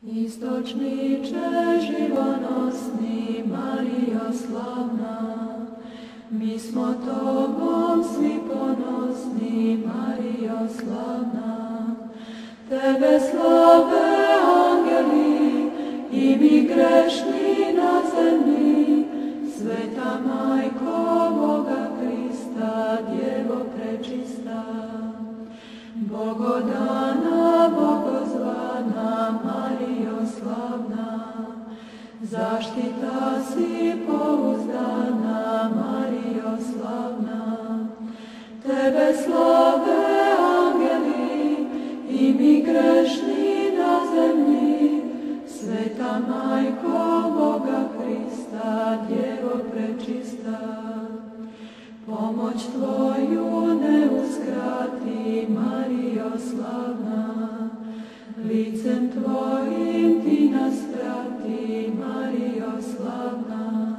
Istočniče živonosni, Marijo slavna, mi smo tobom svi ponosni, Marijo slavna. Tebe slave angeli i mi grešni na zemlji, sveta Majko Boga Krista, Djevo prečista. Bogodana, bogozvana, Marijo slavna, zaštita si pouzdana, Marijo slavna. Tebe slave angeli i mi grešni na zemlji, sveta Majko Boga Krista, Djevo prečista. Pomoć tvoju ne uskrati, Marijo slavna, licem tvojim ti nas prati, Marijo slavna.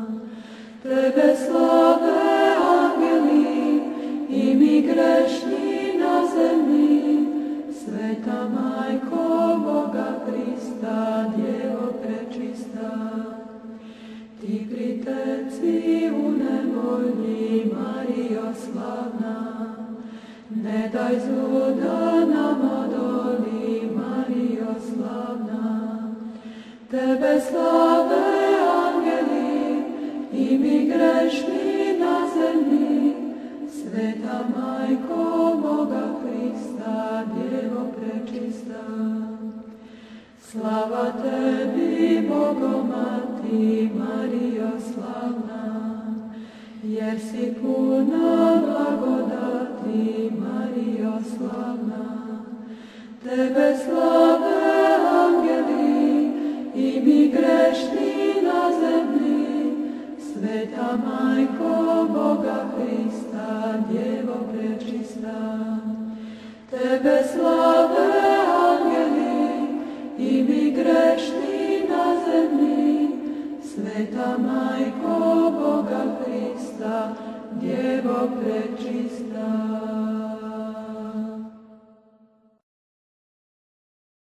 Tebe slave angeli i mi grešni na zemlji, sveta Majko Boga Krista, Djevo prečista. Ti priteci u nevolji, Marijo slavna, ne daj zluda nam odoli, Marijo slavna. Tebe slave angeli i mi grešni na zemlji, sveta Majko Boga Krista, Djevo prečista. Slava tebi, Bogomati, Marijo slavna, jer si puna blagodati, Marijo slavna. Tebe slave angeli i mi grešni na zemlji, sveta Majko Boga Krista, Djevo prečista. Tebe slave angeli i mi grešni na zemlji, sveta Majko Boga Krista, Djevo prečista.